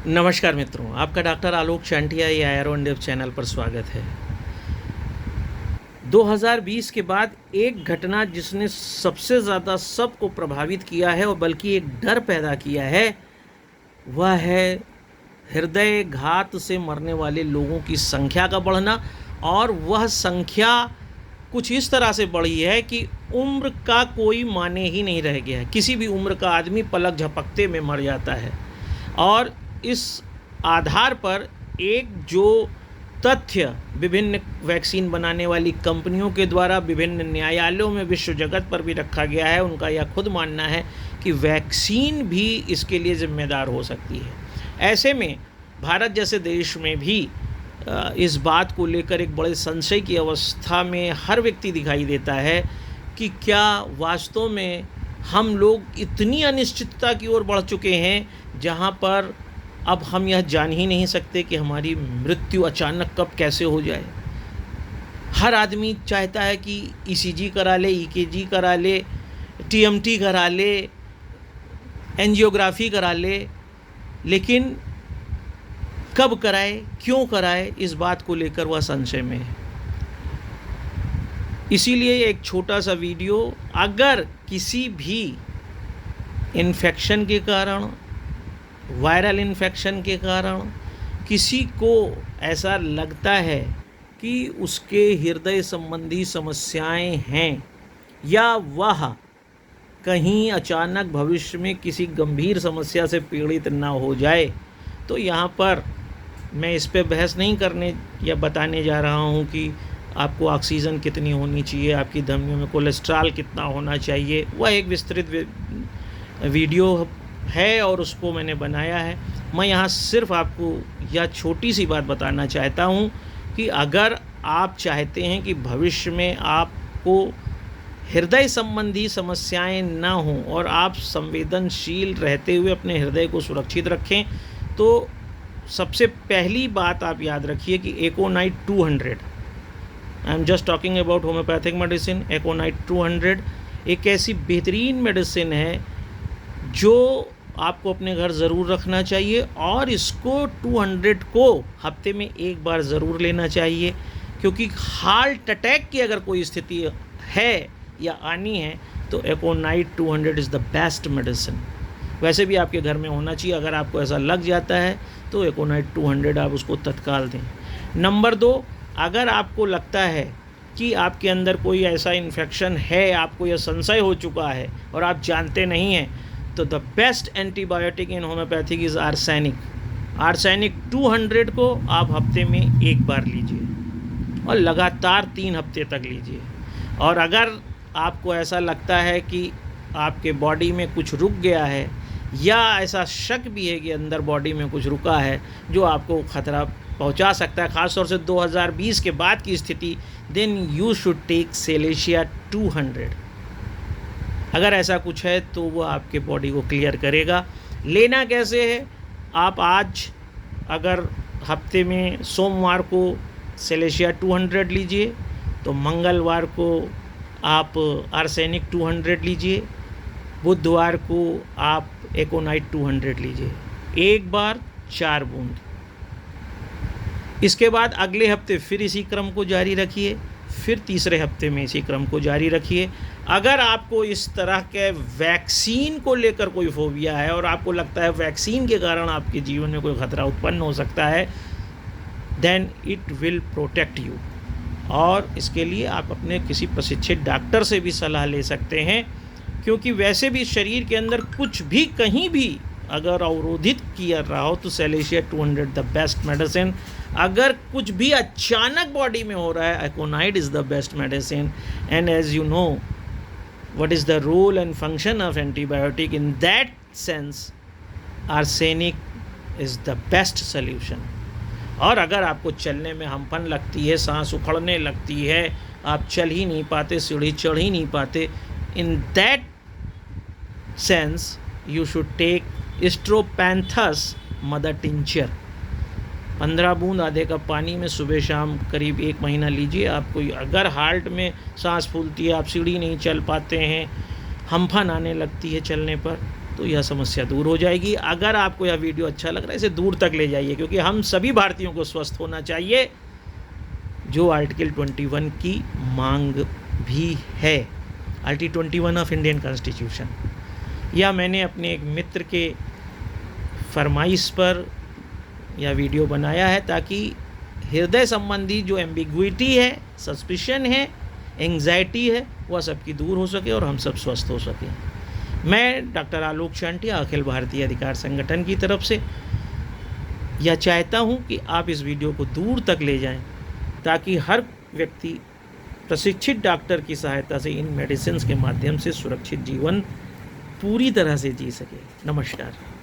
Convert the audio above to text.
नमस्कार मित्रों, आपका डॉक्टर आलोक चांटिया ये आयरो इंडिया चैनल पर स्वागत है। 2020 के बाद एक घटना जिसने सबसे ज़्यादा सबको प्रभावित किया है और बल्कि एक डर पैदा किया है, वह है हृदय घात से मरने वाले लोगों की संख्या का बढ़ना। और वह संख्या कुछ इस तरह से बढ़ी है कि उम्र का कोई माने ही नहीं रह गया है। किसी भी उम्र का आदमी पलक झपकते में मर जाता है। और इस आधार पर एक जो तथ्य विभिन्न वैक्सीन बनाने वाली कंपनियों के द्वारा विभिन्न न्यायालयों में विश्व जगत पर भी रखा गया है, उनका यह खुद मानना है कि वैक्सीन भी इसके लिए जिम्मेदार हो सकती है। ऐसे में भारत जैसे देश में भी इस बात को लेकर एक बड़े संशय की अवस्था में हर व्यक्ति दिखाई देता है कि क्या वास्तव में हम लोग इतनी अनिश्चितता की ओर बढ़ चुके हैं जहां पर अब हम यह जान ही नहीं सकते कि हमारी मृत्यु अचानक कब कैसे हो जाए। हर आदमी चाहता है कि ईसीजी करा ले, ईकेजी करा ले, टीएमटी करा ले, एंजियोग्राफी करा ले, लेकिन कब कराए, क्यों कराए, इस बात को लेकर वह संशय में है। इसीलिए एक छोटा सा वीडियो, अगर किसी भी इन्फेक्शन के कारण, वायरल इन्फेक्शन के कारण किसी को ऐसा लगता है कि उसके हृदय संबंधी समस्याएं हैं या वह कहीं अचानक भविष्य में किसी गंभीर समस्या से पीड़ित ना हो जाए, तो यहाँ पर मैं इस पे बहस नहीं करने या बताने जा रहा हूँ कि आपको ऑक्सीजन कितनी होनी चाहिए, आपकी धमनियों में कोलेस्ट्रॉल कितना होना चाहिए। वह एक विस्तृत वीडियो है और उसको मैंने बनाया है। मैं यहाँ सिर्फ आपको यह छोटी सी बात बताना चाहता हूँ कि अगर आप चाहते हैं कि भविष्य में आपको हृदय संबंधी समस्याएं ना हों और आप संवेदनशील रहते हुए अपने हृदय को सुरक्षित रखें, तो सबसे पहली बात आप याद रखिए कि aconite 200, I am just talking about homeopathic medicine, aconite 200 एक ऐसी बेहतरीन मेडिसिन है जो आपको अपने घर ज़रूर रखना चाहिए। और इसको 200 को हफ्ते में एक बार ज़रूर लेना चाहिए, क्योंकि हार्ट अटैक की अगर कोई स्थिति है या आनी है तो एकोनाइट 200 इज़ द बेस्ट मेडिसिन। वैसे भी आपके घर में होना चाहिए। अगर आपको ऐसा लग जाता है तो एकोनाइट 200 आप उसको तत्काल दें। नंबर 2, अगर आपको लगता है कि आपके अंदर कोई ऐसा इन्फेक्शन है, आपको यह संशय हो चुका है और आप जानते नहीं हैं, तो the best antibiotic in homeopathic is arsenic. Arsenic 200 को आप हफ्ते में एक बार लीजिए और लगातार 3 हफ्ते तक लीजिए। और अगर आपको ऐसा लगता है कि आपके बॉडी में कुछ रुक गया है या ऐसा शक भी है कि अंदर बॉडी में कुछ रुका है जो आपको खतरा पहुंचा सकता है, ख़ासतौर से 2020 के बाद की स्थिति, देन यू शुड टेक सेलेशिया 200। अगर ऐसा कुछ है तो वो आपके बॉडी को क्लियर करेगा। लेना कैसे है? आप आज अगर हफ्ते में सोमवार को सेलेशिया 200 लीजिए, तो मंगलवार को आप आर्सेनिक 200 लीजिए, बुधवार को आप एकोनाइट 200 लीजिए, एक बार 4 बूंद। इसके बाद अगले हफ्ते फिर इसी क्रम को जारी रखिए, फिर तीसरे हफ्ते में इसी क्रम को जारी रखिए। अगर आपको इस तरह के वैक्सीन को लेकर कोई फोबिया है और आपको लगता है वैक्सीन के कारण आपके जीवन में कोई खतरा उत्पन्न हो सकता है, then it will protect you. और इसके लिए आप अपने किसी प्रशिक्षित डॉक्टर से भी सलाह ले सकते हैं, क्योंकि वैसे भी शरीर के अंदर कुछ भी कहीं भी अगर अवरोधित किया रहा हो तो सेलेशिया 200 द बेस्ट मेडिसिन। अगर कुछ भी अचानक बॉडी में हो रहा है, aconite is the best medicine. And as you know what is the role and function of antibiotic, in that sense arsenic is the best solution। और अगर आपको चलने में हम्पन लगती है, सांस उखड़ने लगती है, आप चल ही नहीं पाते, सीढ़ी चढ़ ही नहीं पाते, in that sense you should take strophanthus mother tincture 15 बूंद आधे कप पानी में सुबह शाम करीब 1 महीना लीजिए। आपको अगर हार्ट में सांस फूलती है, आप सीढ़ी नहीं चल पाते हैं, हम्फन आने लगती है चलने पर, तो यह समस्या दूर हो जाएगी। अगर आपको यह वीडियो अच्छा लग रहा है, इसे दूर तक ले जाइए, क्योंकि हम सभी भारतीयों को स्वस्थ होना चाहिए, जो आर्टिकल 21 की मांग भी है, आर्टिकल 21 ऑफ इंडियन कॉन्स्टिट्यूशन। या मैंने अपने एक मित्र के फरमाइश पर यह वीडियो बनाया है, ताकि हृदय संबंधी जो एम्बिग्विटी है, सस्पिशन है, एंग्जाइटी है, वह सबकी दूर हो सके और हम सब स्वस्थ हो सकें। मैं डॉक्टर आलोक शांटिया, अखिल भारतीय अधिकार संगठन की तरफ से यह चाहता हूं कि आप इस वीडियो को दूर तक ले जाएं, ताकि हर व्यक्ति प्रशिक्षित डॉक्टर की सहायता से इन मेडिसिन के माध्यम से सुरक्षित जीवन पूरी तरह से जी सके। नमस्कार।